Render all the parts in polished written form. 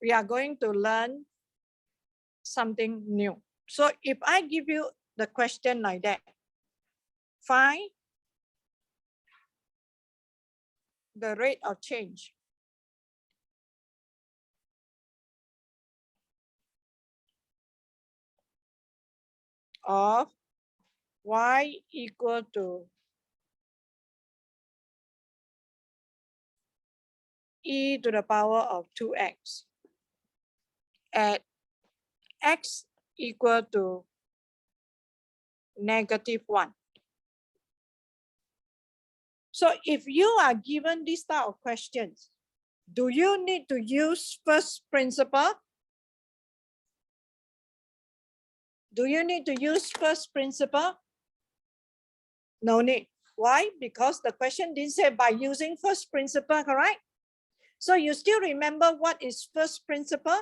we are going to learn something new. So if I give you the question like that, find the rate of change of y equal to e to the power of 2x at x equal to -1. So if you are given this type of questions, do you need to use first principle? Do you need to use first principle? No need. Why? Because the question didn't say by using first principle, correct? So you still remember what is first principle?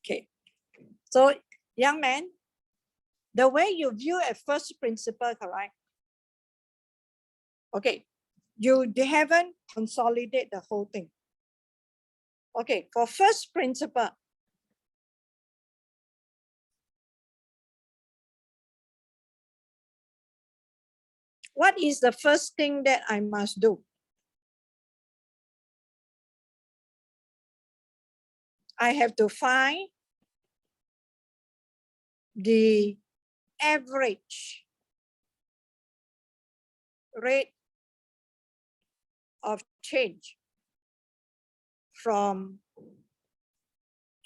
Okay. So young man, the way you view a first principle, correct? Okay. You haven't consolidated the whole thing. Okay, for first principle, what is the first thing that I must do? I have to find the average rate of change from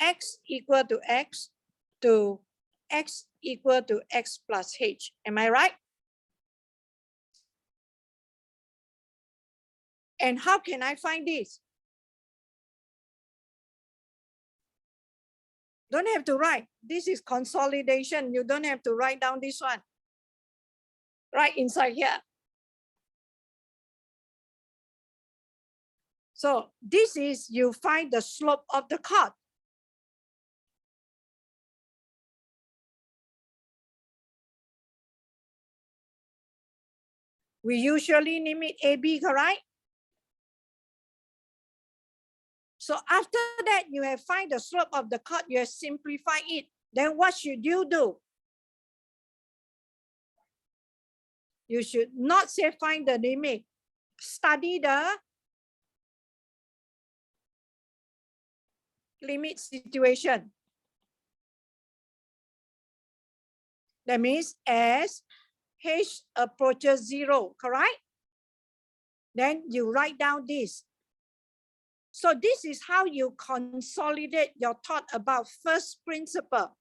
x equal to x to x equal to x plus h. Am I right? And how can I find this? Don't have to write. This is consolidation. You don't have to write down this one. Right inside here. So this is, you find the slope of the chord. We usually name it AB, correct? So after that, you have find the slope of the chord, you have simplified it. Then what should you do? You should not say find the limit. Study the limit situation. That means as h approaches 0, correct? Then you write down this. So this is how you consolidate your thought about first principle.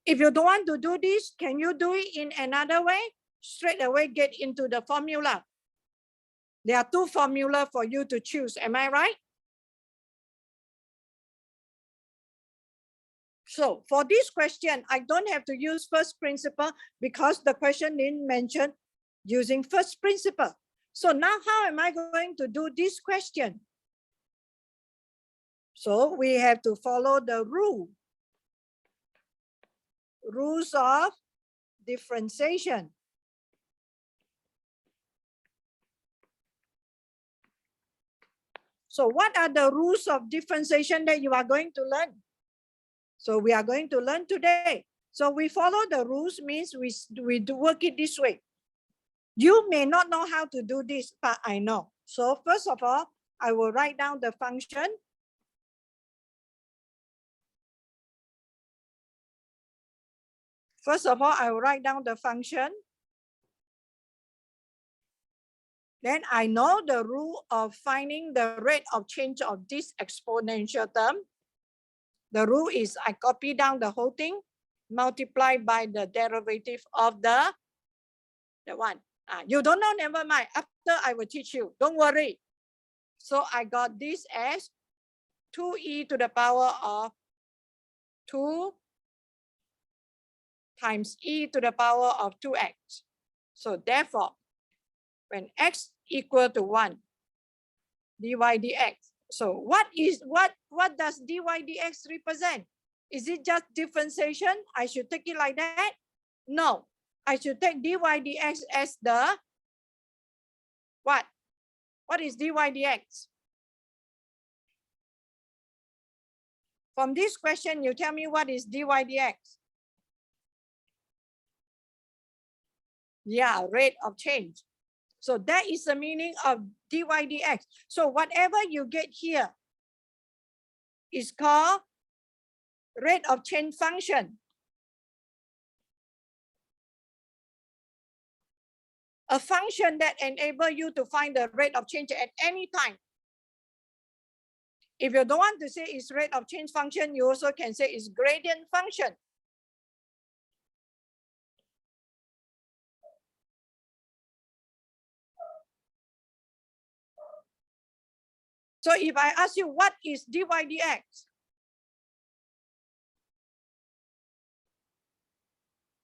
If you don't want to do this, can you do it in another way? Straight away get into the formula. There are two formulas for you to choose. Am I right? So for this question, I don't have to use first principle because the question didn't mention using first principle. So now how am I going to do this question? So we have to follow the rules of differentiation. So what are the rules of differentiation that you are going to learn? So we are going to learn today. So we follow the rules means we do work it this way. You may not know how to do this, but I know. So first of all, I will write down the function. First of all, I will write down the function. Then I know the rule of finding the rate of change of this exponential term. The rule is I copy down the whole thing, multiply by the derivative of the That one. You don't know, never mind. After I will teach you. Don't worry. So I got this as 2e to the power of 2 times e to the power of 2x. So therefore, when x equal to 1, dy dx. So what does dy dx represent? Is it just differentiation? I should take it like that? No, I should take dy dx as the what? What is dy dx? From this question, you tell me what is dy dx? Yeah, rate of change. So that is the meaning of dy dx. So whatever you get here is called rate of change function. A function that enables you to find the rate of change at any time. If you don't want to say it's rate of change function, you also can say it's gradient function. So if I ask you what is dy dx,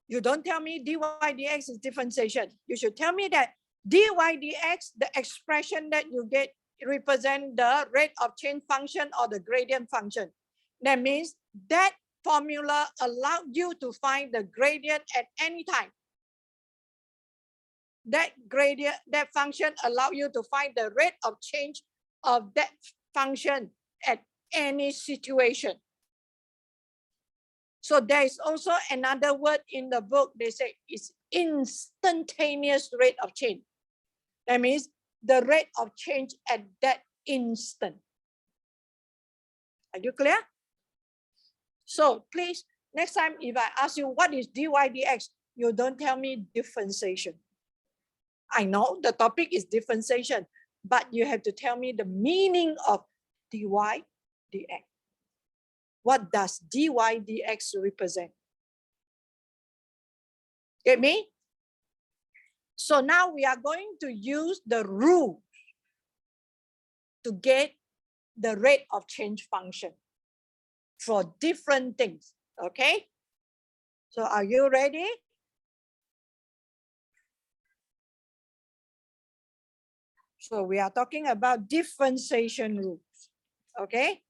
you don't tell me dy dx is differentiation. You should tell me that dy dx, the expression that you get, represent the rate of change function or the gradient function. That means that formula allows you to find the gradient at any time. That gradient, that function allows you to find the rate of change of that function at any situation. So there is also another word in the book. They say it's instantaneous rate of change. That means the rate of change at that instant. Are you clear? So please, next time if I ask you what is dy dx, you don't tell me differentiation. I know the topic is differentiation, but you have to tell me the meaning of dy dx. What does dy dx represent? Get me? So now we are going to use the rule to get the rate of change function for different things, okay? So are you ready? So we are talking about differentiation rules, okay?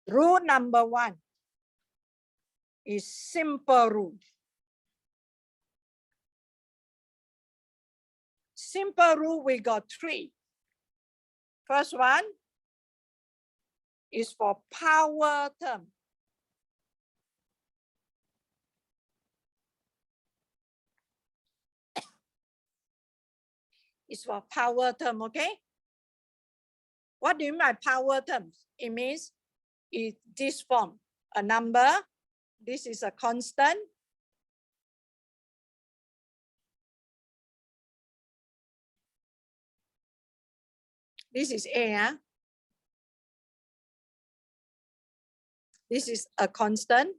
Rule number 1 is simple rule. Simple rule, we got 3. First one is for power term. It's for power term, okay? What do you mean by power terms? It means it's this form, a number, this is a constant, this is A, this is a constant,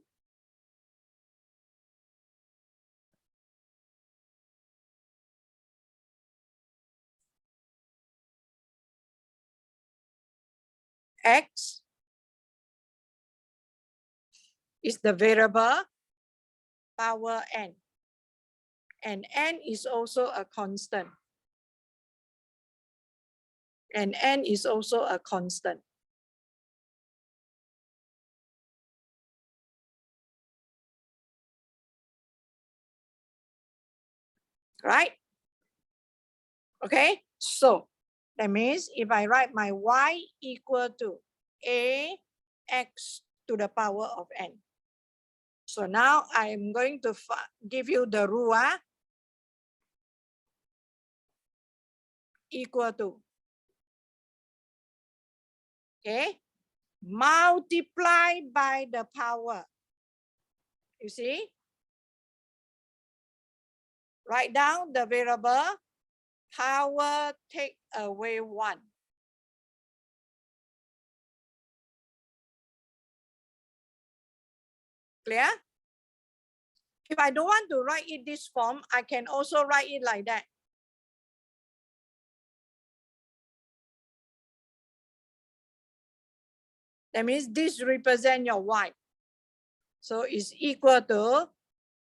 X is the variable, power n, and n is also a constant, and n is also a constant. Right? Okay, so that means if I write my y equal to ax to the power of n. So now I am going to give you the rule equal to, okay, multiply by the power. You see? Write down the variable, power take away 1. Clear? If I don't want to write it this form, I can also write it like that. That means this represents your y. So it's equal to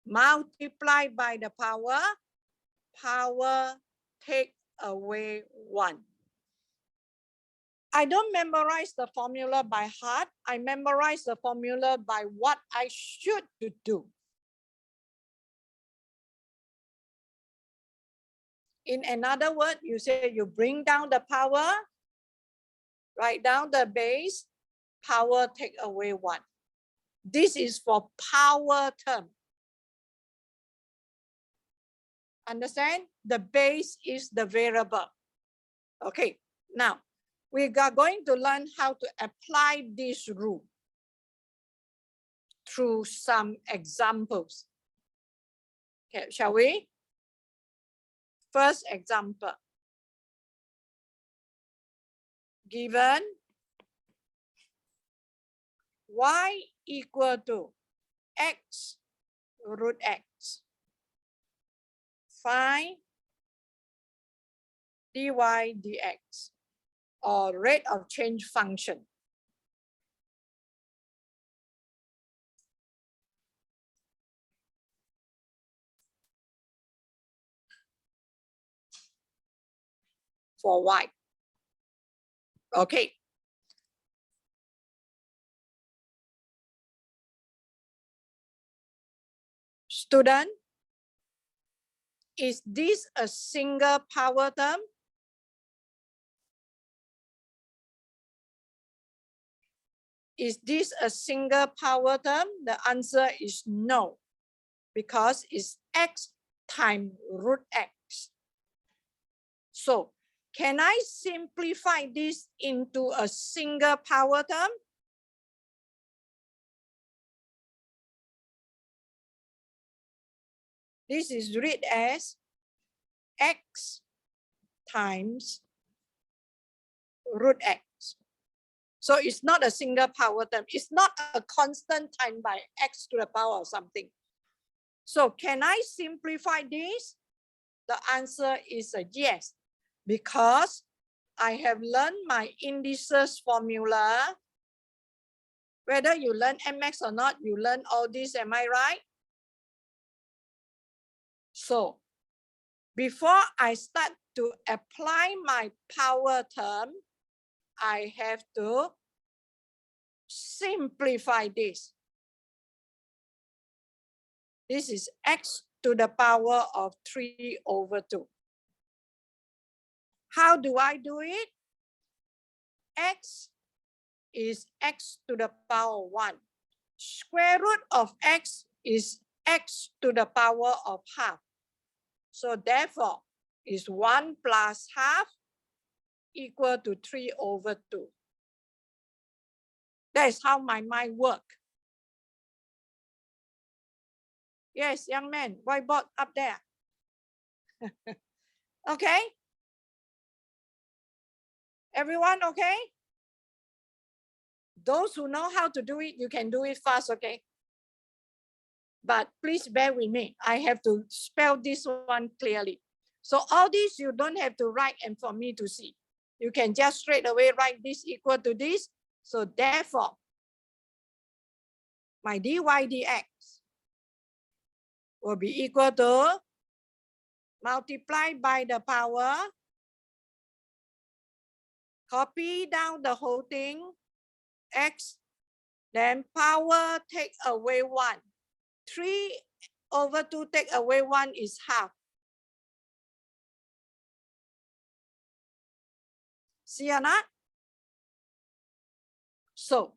multiply by the power take away 1. I don't memorize the formula by heart. I memorize the formula by what I should do. In another word, you say you bring down the power, write down the base, power take away 1. This is for power term. Understand? The base is the variable. Okay, now we are going to learn how to apply this rule through some examples. Okay, shall we? First example. Given y equal to x root x. Find dy dx or rate of change function. For y. Okay. Student, is this a single power term? Is this a single power term? The answer is no, because it's x times root x. So, can I simplify this into a single power term? This is read as x times root x. So it's not a single power term. It's not a constant time by x to the power of something. So can I simplify this? The answer is a yes, because I have learned my indices formula. Whether you learn MX or not, you learn all this, am I right? So before I start to apply my power term, I have to simplify this. This is x to the power of 3 over 2. How do I do it? X is x to the power 1. Square root of x is x to the power of half. So therefore, is 1 plus half equal to 3 over 2. That is how my mind works. Yes, young man, whiteboard up there. Okay? Everyone okay? Those who know how to do it, you can do it fast, okay? But please bear with me. I have to spell this one clearly. So all this you don't have to write and for me to see. You can just straight away write this equal to this. So therefore, my dy dx will be equal to multiplied by the power, copy down the whole thing, x, then power take away 1. 3 over 2 take away 1 is half. See or not? So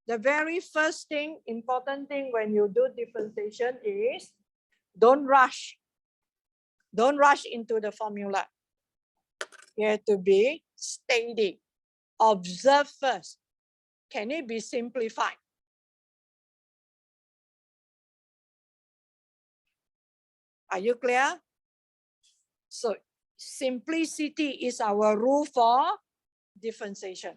the very first thing, important thing when you do differentiation is don't rush. Don't rush into the formula. You have to be steady. Observe first. Can it be simplified? Are you clear? So simplicity is our rule for differentiation.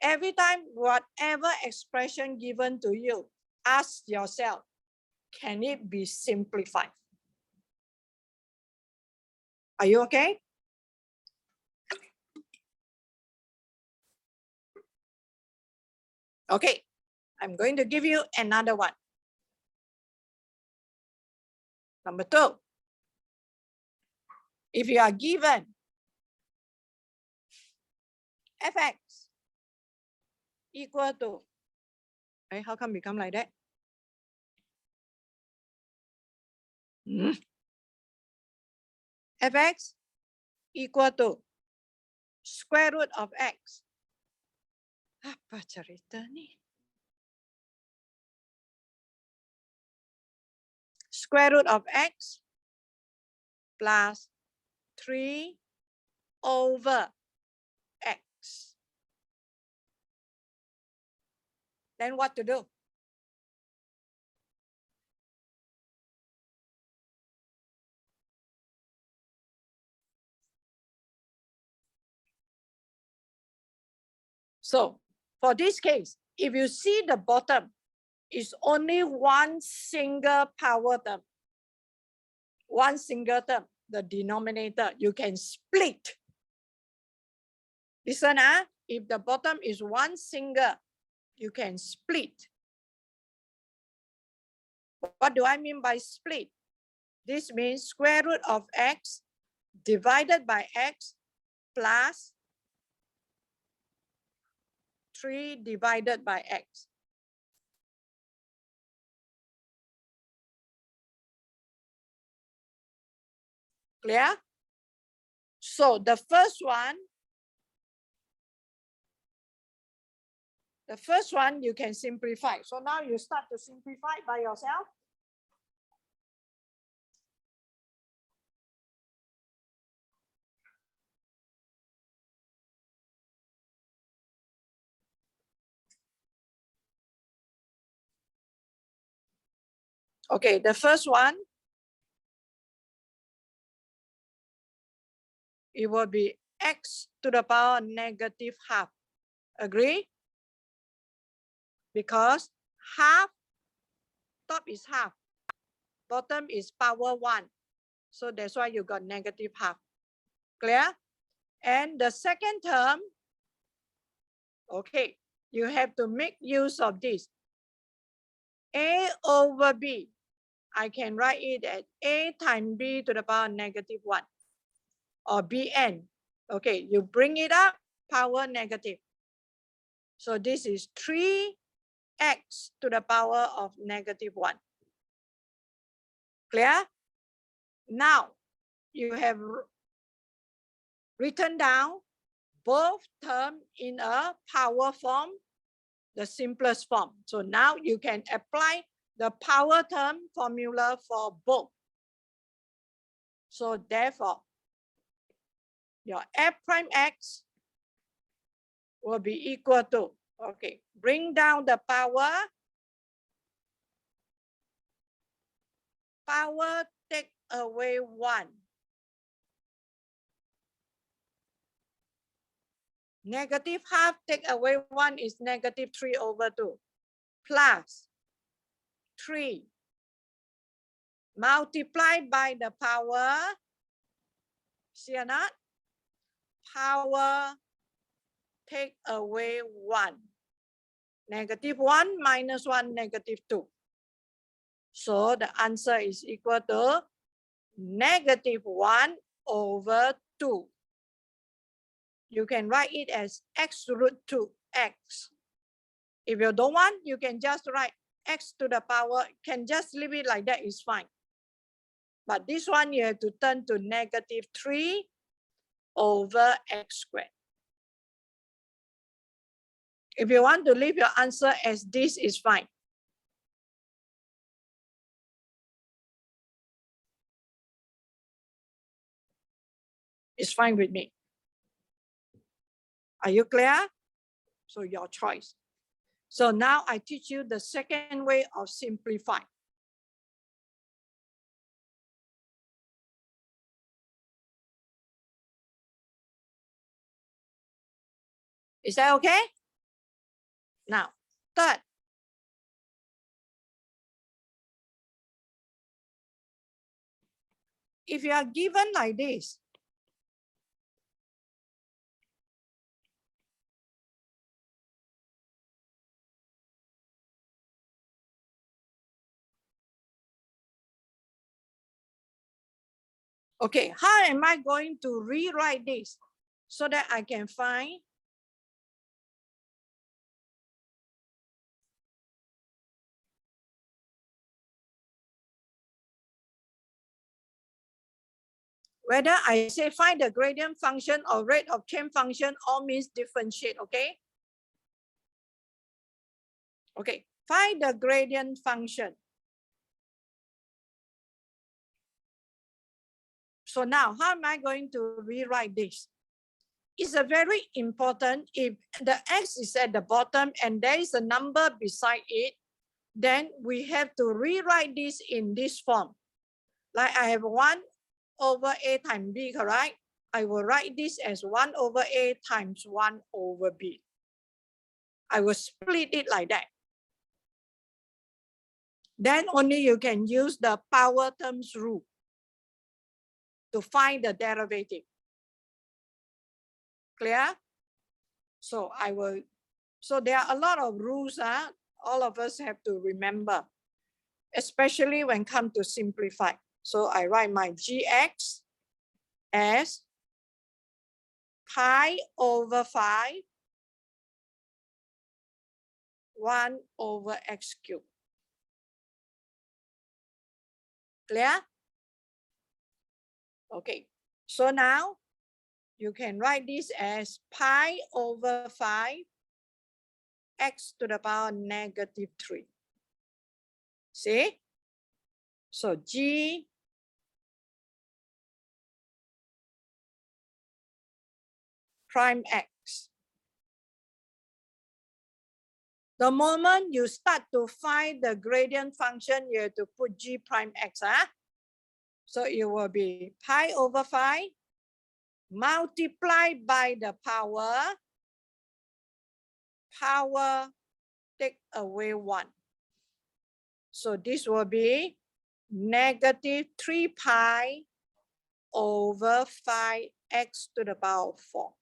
Every time, whatever expression given to you, ask yourself, can it be simplified? Are you okay? Okay, I'm going to give you another one. Number 2. If you are given fx equal to, how come become like that? Fx equal to square root of x. Apa cerita ni? Square root of x plus 3 over x. Then what to do? So for this case, if you see the bottom is only one single power term, one single term, the denominator, you can split. Listen, if the bottom is one single, you can split. What do I mean by split? This means square root of x divided by x plus 3 divided by x. Clear? So the first one you can simplify. So now you start to simplify by yourself. Okay, the first one, it will be x to the power negative half. Agree? Because half, top is half, bottom is power 1. So that's why you got negative half. Clear? And the second term, okay, you have to make use of this. A over B, I can write it as A times B to the power negative 1 or Bn. Okay, you bring it up, power negative. So this is 3x to the power of negative 1. Clear? Now, you have written down both terms in a power form, the simplest form. So now you can apply the power term formula for both. So therefore, your f prime x will be equal to, okay, bring down the power take away 1. Negative half take away 1 is negative 3 over 2 plus 3 multiplied by the power, see or not? Power take away 1. Negative 1 minus 1, negative 2. So the answer is equal to negative 1 over 2. You can write it as x root 2x. If you don't want, you can just write x to the power, can just leave it like that, is fine. But this one you have to turn to negative 3 over x squared. If you want to leave your answer as this, is fine. It's fine with me. Are you clear? So your choice. So now I teach you the second way of simplifying. Is that okay? Now, third. if you are given like this, okay, how am I going to rewrite this so that I can find whether I say find the gradient function or rate of change function, all means differentiate, okay? Okay, find the gradient function. So now, how am I going to rewrite this? It's a very important, if the x is at the bottom and there is a number beside it, then we have to rewrite this in this form. Like I have 1 over a times b, correct? I will write this as 1 over a times 1 over b. I will split it like that. Then only you can use the power terms rule to find the derivative. Clear? So I will, so there are a lot of rules all of us have to remember, especially when come to simplify. So I write my gx as pi over 5, 1 over x cubed. Clear? Okay, so now you can write this as pi over 5 x to the power -3. See? So g prime x. The moment you start to find the gradient function, you have to put g prime x. So it will be pi over 5 multiplied by the power take away 1. So this will be -3 pi over 5x to the power 4.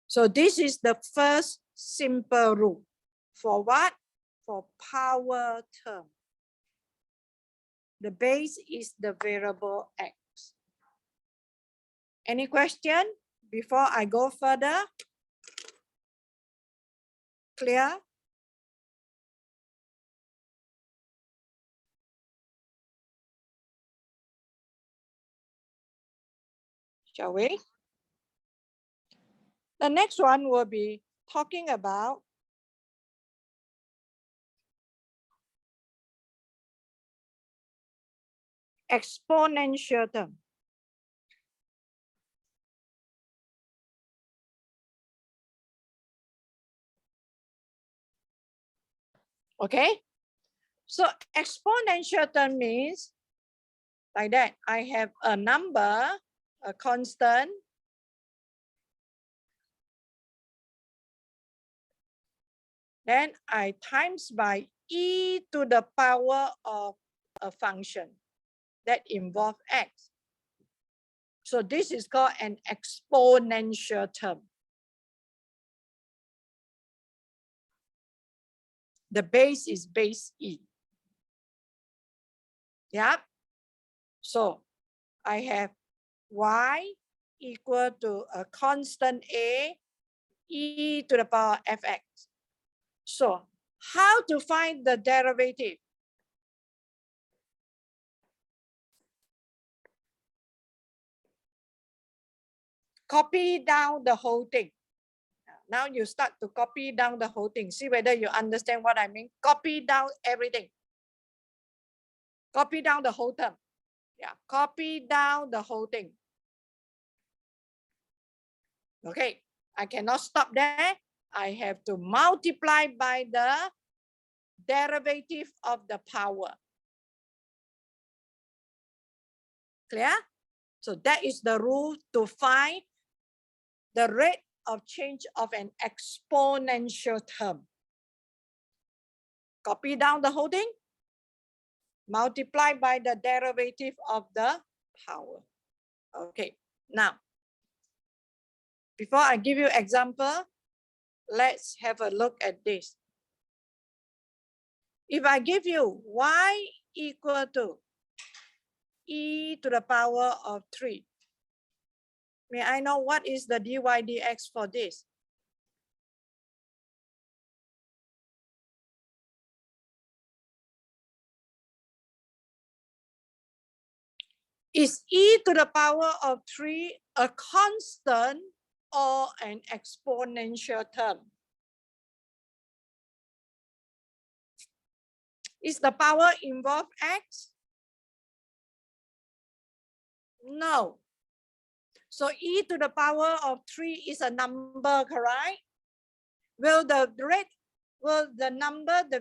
So this is the first simple rule. For what? For power term. The base is the variable x. Any question before I go further? Clear? Shall we? The next one will be talking about exponential term. Okay, so exponential term means like that. I have a number, a constant, then I times by e to the power of a function that involves x. So this is called an exponential term. The base is base e. Yep. So I have y equal to a constant a e to the power fx. So how to find the derivative? Copy down the whole thing. Now you start to copy down the whole thing. See whether you understand what I mean. Copy down everything. Copy down the whole term. Yeah, copy down the whole thing. Okay, I cannot stop there. I have to multiply by the derivative of the power. Clear? So that is the rule to find the rate of change of an exponential term. Copy down the whole thing, multiply by the derivative of the power. Okay, now, before I give you example, let's have a look at this. If I give you y equal to e to the power of 3, may I know what is the dy dx for this? Is e to the power of 3 a constant or an exponential term? Is the power involved x? No. So e to the power of 3 is a number, correct? Will the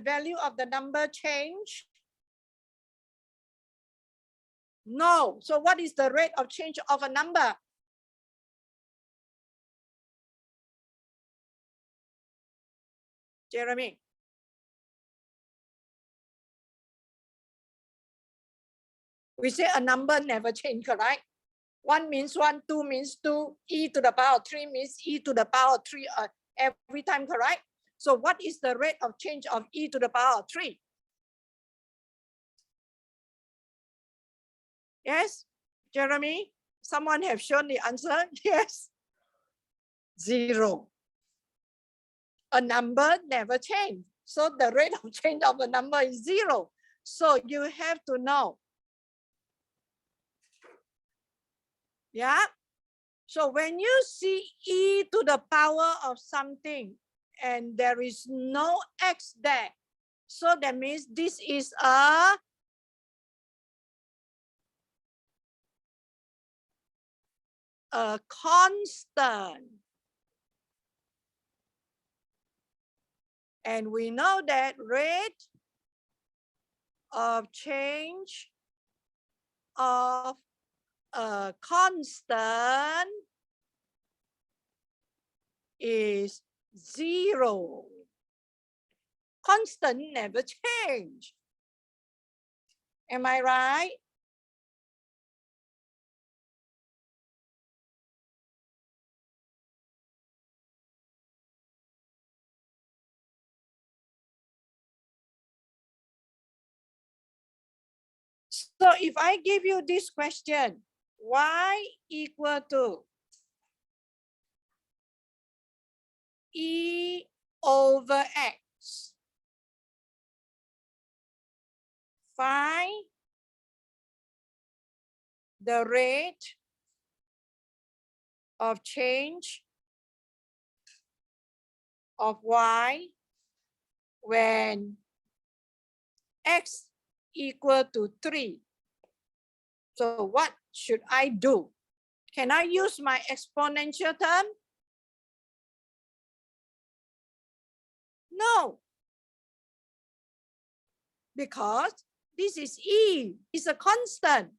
value of the number change? No. So what is the rate of change of a number? Jeremy? We say a number never change, correct? 1 means 1, 2 means 2, e to the power of 3 means e to the power of 3 every time, correct? So what is the rate of change of e to the power of 3? Yes, Jeremy? Someone have shown the answer? Yes. 0. A number never change. So the rate of change of a number is 0. So you have to know. Yeah. So when you see e to the power of something and there is no x there, so that means this is a constant. And we know that rate of change of a constant is 0. Constant never change. Am I right? So if I give you this question, y equal to e over x, find the rate of change of y when x equal to 3. So what should I do? Can I use my exponential term? No. Because this is e, it's a constant.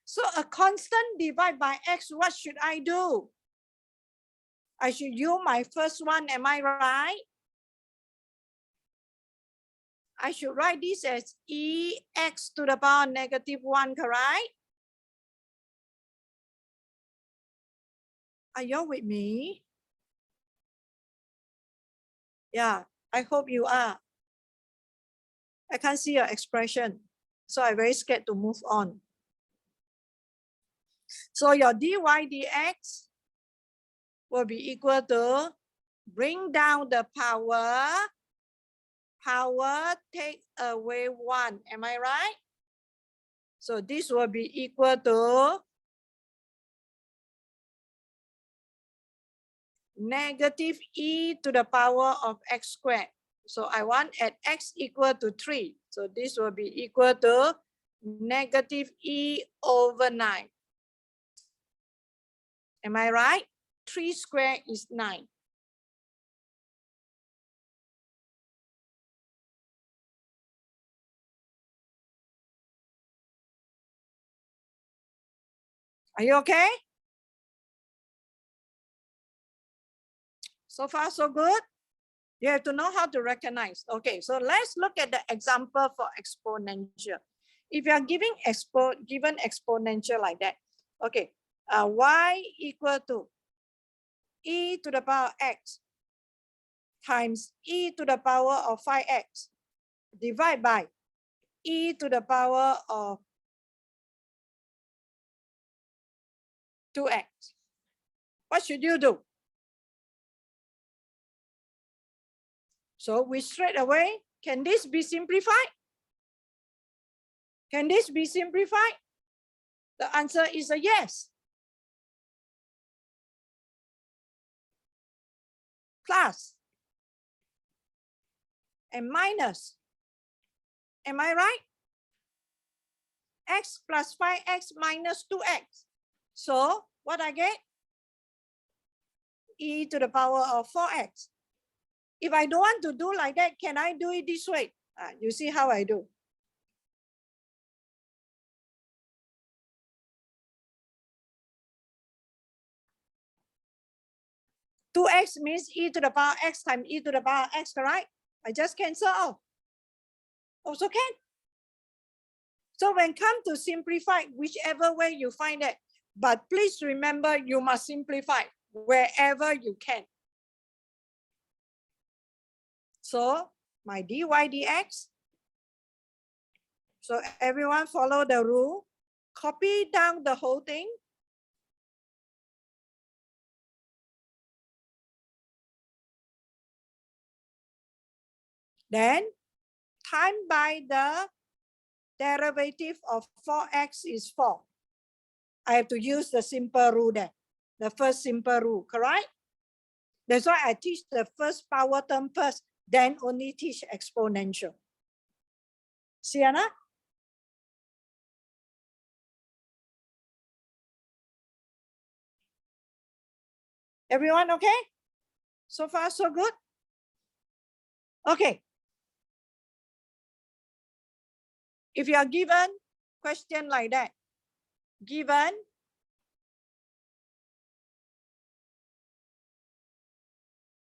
So a constant divided by x, what should I do? I should use my first one, am I right? I should write this as ex to the power -1, correct? Are you with me? Yeah, I hope you are. I can't see your expression, so I'm very scared to move on. So your dy dx will be equal to, bring down the power, take away 1. Am I right? So this will be equal to negative e to the power of x squared. So I want at x equal to 3. So this will be equal to negative e over 9. Am I right? 3 squared is 9. Are you okay? So far, so good? You have to know how to recognize. Okay, so let's look at the example for exponential. If you are given exponential like that, okay, y equal to e to the power x times e to the power of 5x divided by e to the power of 2x. What should you do? So we straight away, can this be simplified? Can this be simplified? The answer is a yes. Plus and minus. Am I right? X plus 5x minus 2x. So what I get? E to the power of 4x. If I don't want to do like that, can I do it this way? You see how I do. Two x means e to the power x times e to the power x, correct? I just cancel off. Also can. So when come to simplify, whichever way you find it, but please remember you must simplify wherever you can. So my dy dx. So everyone follow the rule. Copy down the whole thing. Then time by the derivative of 4x is 4. I have to use the simple rule there. The first simple rule, correct? That's why I teach the first power term first, then only teach exponential. Sienna? Everyone okay? So far, so good? Okay. If you are given question like that, given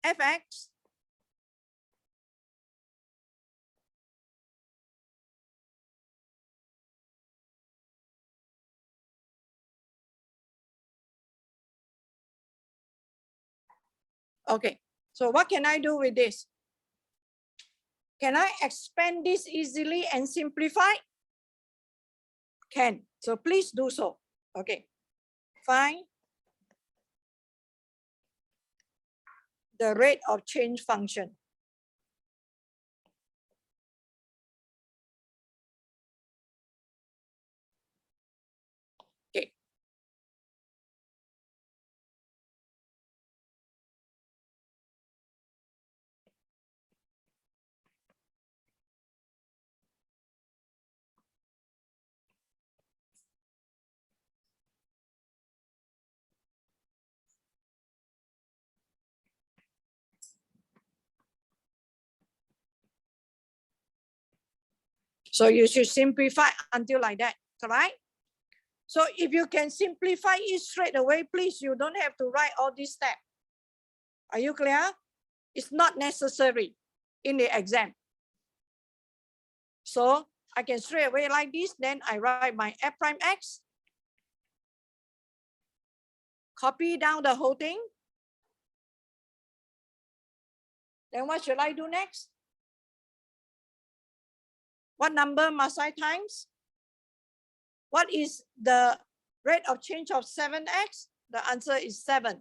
fx okay, so what can I do with this? Can I expand this easily and simplify? Can. So please do so. Okay. Find the rate of change function. Okay. So you should simplify until like that, correct? So if you can simplify it straight away, please, you don't have to write all these steps. Are you clear? It's not necessary in the exam. So I can straight away like this, then I write my f prime x, copy down the whole thing. Then what should I do next? What number must I times? What is the rate of change of 7x? The answer is 7.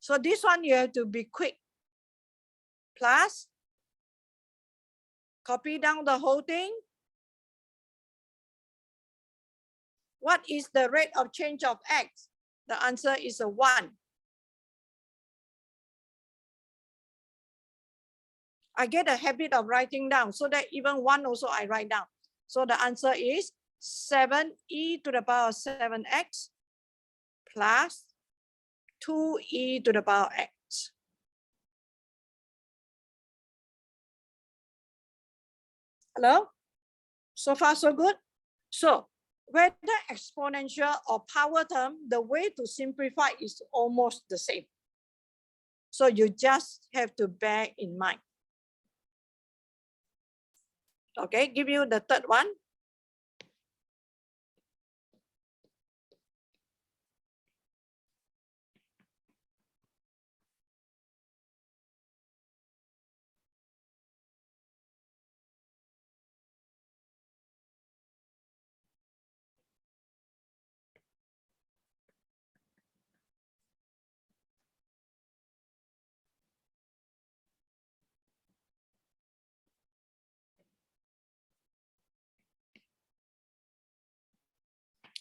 So this one you have to be quick. Plus, copy down the whole thing. What is the rate of change of x? The answer is a 1. I get a habit of writing down so that even 1 also I write down. So the answer is 7e to the power 7x plus 2e to the power x. Hello? So far, so good? So whether exponential or power term, the way to simplify is almost the same. So you just have to bear in mind. Okay, give you the third one.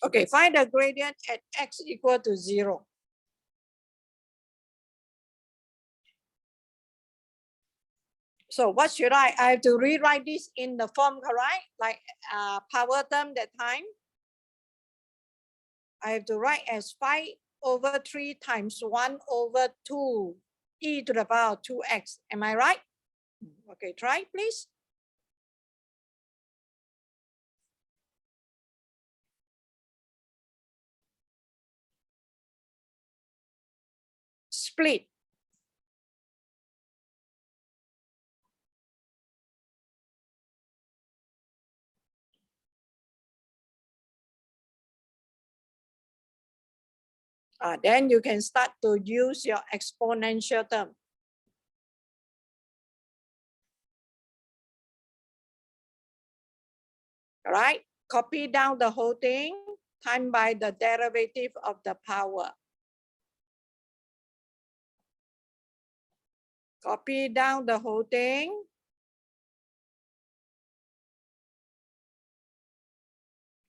Okay, find the gradient at x equal to 0. So what should I have to rewrite this in the form, correct? Like power term that time. I have to write as 5/3 times 1/2 e to the power 2x. Am I right? Okay, try please. Split. Then you can start to use your exponential term. All right, copy down the whole thing times by the derivative of the power. Copy down the whole thing.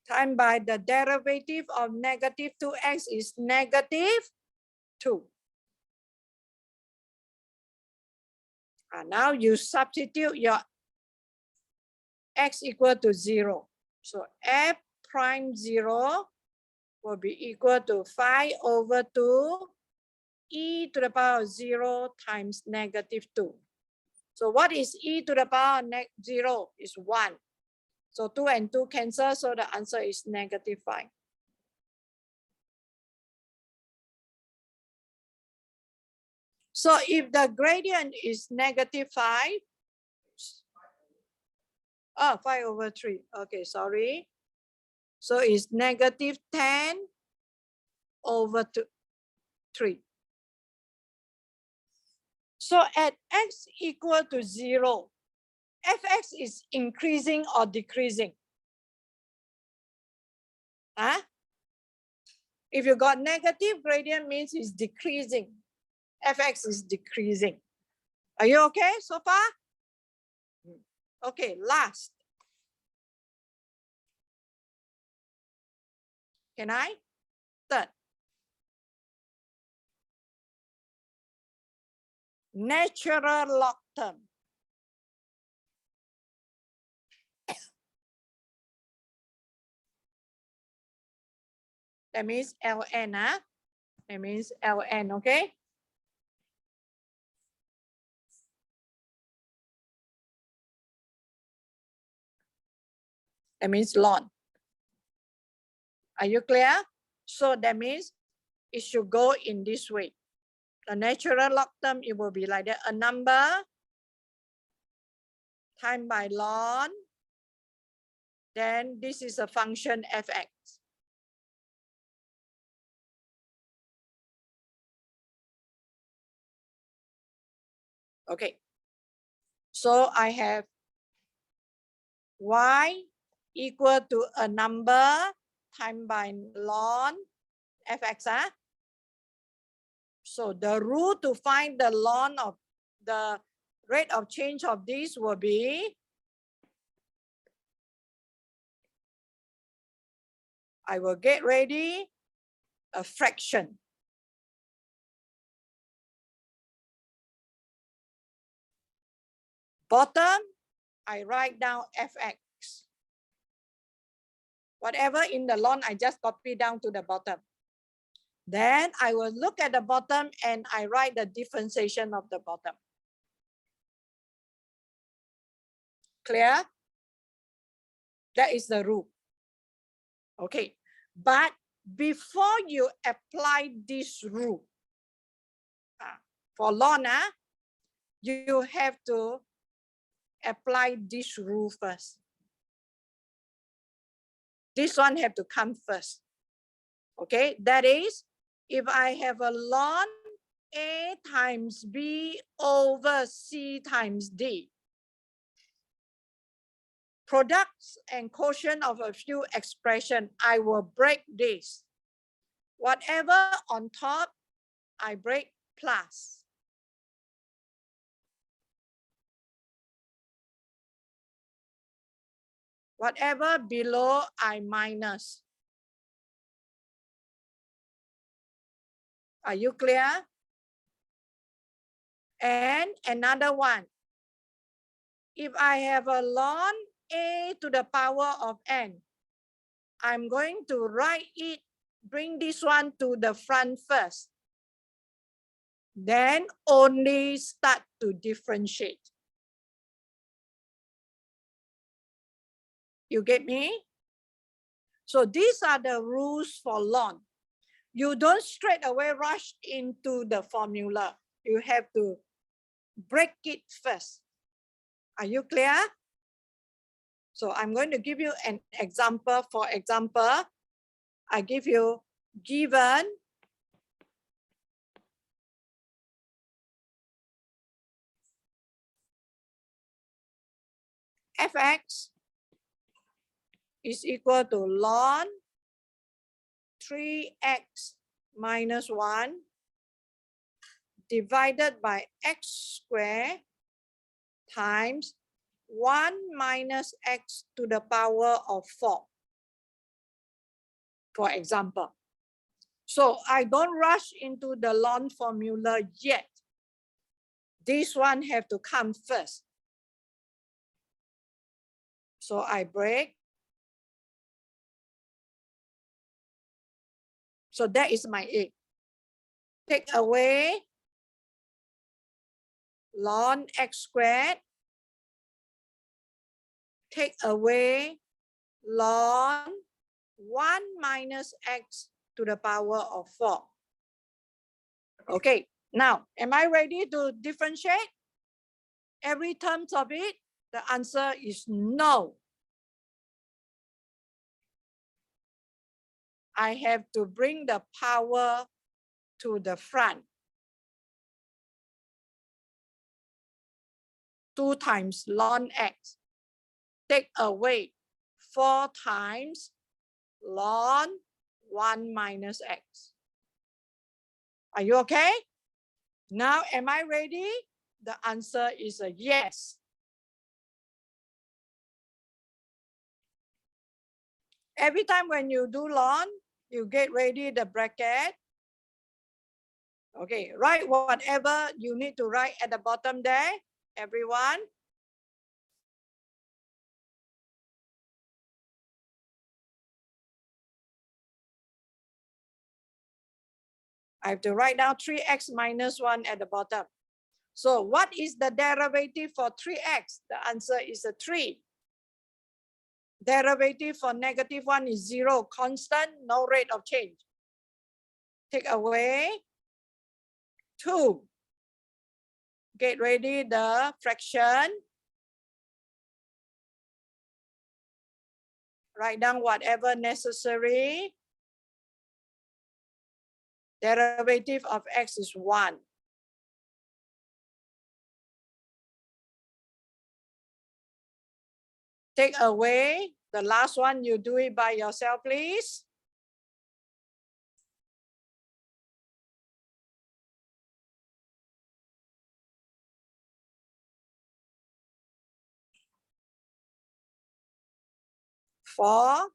Times by the derivative of negative 2x is negative 2. Now you substitute your x equal to 0. So f prime 0 will be equal to 5/2 e to the power 0 times negative 2. So what is e to the power 0 is 1. So 2 and 2 cancel, so the answer is negative 5. So if the gradient is negative 5, 5/3. Okay, sorry. So it's negative 10/3. So at x equal to 0, fx is increasing or decreasing? Huh? If you got negative gradient, means it's decreasing. Fx is decreasing. Are you okay so far? Okay, last. Can I? Third. Natural log term. That means ln, huh? That means ln, okay? That means ln. Are you clear? So that means it should go in this way. The natural log term, it will be like that. A number times by ln. Then this is a function fx. Okay. So I have y equal to a number times by ln fx. So the rule to find the ln of the rate of change of this will be, I will get ready a fraction. Bottom, I write down fx. Whatever in the ln, I just copy down to the bottom. Then I will look at the bottom and I write the differentiation of the bottom. Clear? That is the rule. Okay, but before you apply this rule, For ln, you have to apply this rule first. This one have to come first. Okay, that is, if I have a ln A times B over C times D, products and quotient of a few expression, I will break this. Whatever on top, I break plus. Whatever below, I minus. Are you clear? And another one. If I have a ln A to the power of n, I'm going to write it, bring this one to the front first. Then only start to differentiate. You get me? So these are the rules for ln. You don't straight away rush into the formula. You have to break it first. Are you clear? So I'm going to give you an example. For example, I give you given fx is equal to ln 3x minus 1 divided by x squared times 1 minus x to the power of 4. For example. So I don't rush into the ln formula yet. This one have to come first. So I break. So that is my A. Take away ln x squared. Take away ln 1 minus x to the power of 4. Okay, now, am I ready to differentiate every term of it? The answer is no. I have to bring the power to the front. 2 times ln x. Take away 4 times ln 1 minus x. Are you okay? Now, am I ready? The answer is a yes. Every time when you do ln, you get ready the bracket. Okay, write whatever you need to write at the bottom there, everyone. I have to write down 3x minus 1 at the bottom. So what is the derivative for 3x? The answer is a 3. Derivative for negative 1 is 0, constant, no rate of change. Take away 2. Get ready the fraction. Write down whatever necessary. Derivative of x is 1. Take away the last one, you do it by yourself, please. For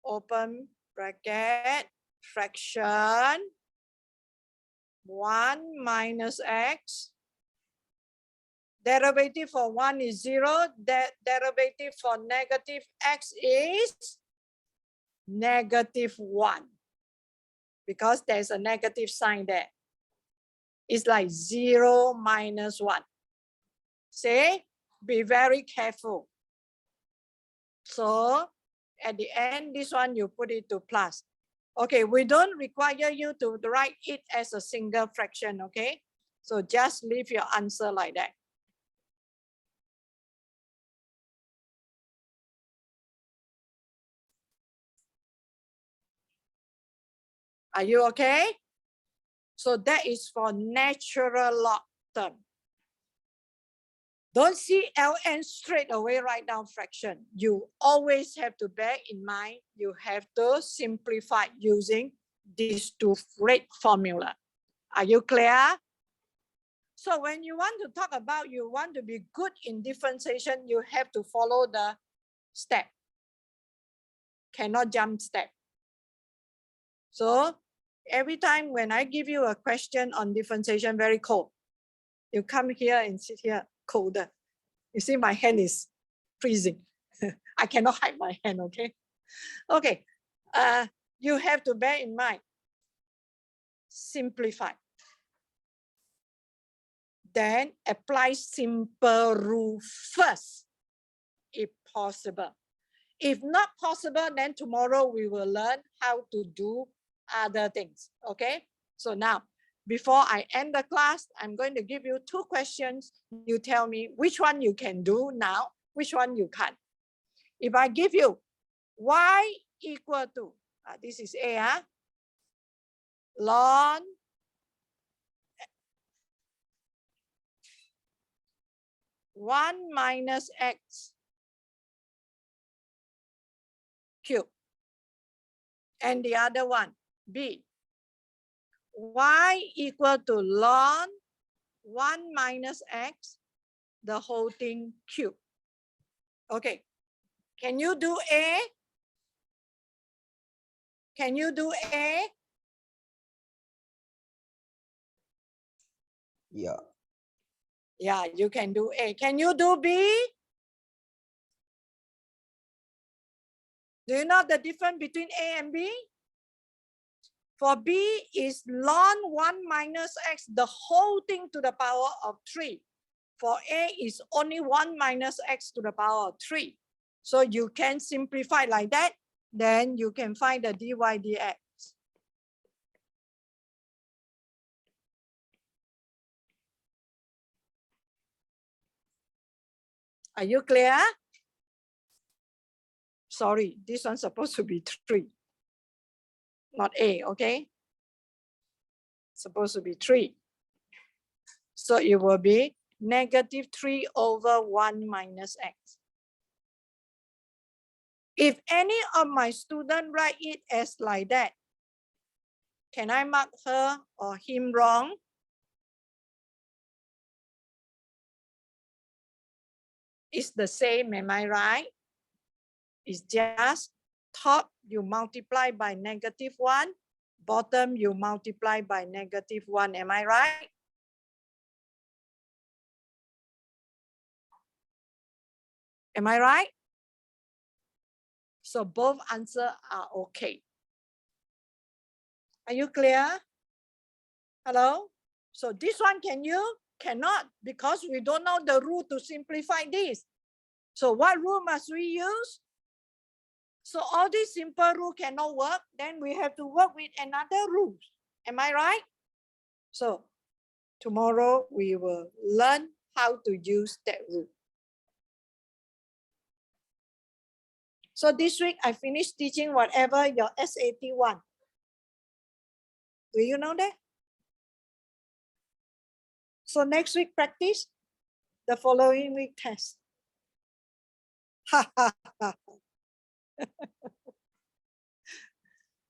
open bracket fraction 1 minus x. Derivative for 1 is 0. Derivative for negative x is negative 1. Because there's a negative sign there. It's like 0 minus 1. See? Be very careful. So at the end, this one you put it to plus. Okay, we don't require you to write it as a single fraction, okay? So just leave your answer like that. Are you okay? So that is for natural log term. Don't see ln straight away write down fraction. You always have to bear in mind, you have to simplify using these two rate formula. Are you clear? So when you want to talk about you want to be good in differentiation, you have to follow the step. Cannot jump step. So every time when I give you a question on differentiation, very cold, you come here and sit here colder. You see my hand is freezing. I cannot hide my hand, okay? Okay, you have to bear in mind, simplify. Then apply simple rule first, if possible. If not possible, then tomorrow we will learn how to do other things, okay? So now, before I end the class, I'm going to give you two questions. You tell me which one you can do now, which one you can't. If I give you y equal to, this is A, ln 1 minus x cubed. And the other one, B, y equal to ln 1 minus x, the whole thing cubed. Okay, can you do A? Can you do A? Yeah. Yeah, you can do A. Can you do B? Do you know the difference between A and B? For B is ln 1 minus x, the whole thing to the power of 3. For A is only 1 minus x to the power of 3. So you can simplify like that. Then you can find the dy dx. Are you clear? Sorry, this one's supposed to be 3. Not A, okay? Supposed to be 3. So it will be negative 3 over 1 minus x. If any of my students write it as like that, can I mark her or him wrong? It's the same, am I right? It's just top you multiply by negative 1, bottom you multiply by negative 1, am I right? Am I right? So both answers are okay. Are you clear? Hello? So this one, can you? Cannot, because we don't know the rule to simplify this. So what rule must we use? So all these simple rule cannot work, then we have to work with another rule. Am I right? So tomorrow we will learn how to use that rule. So this week I finished teaching whatever your SAT want. Do you know that? So next week practice, the following week test. Ha ha ha.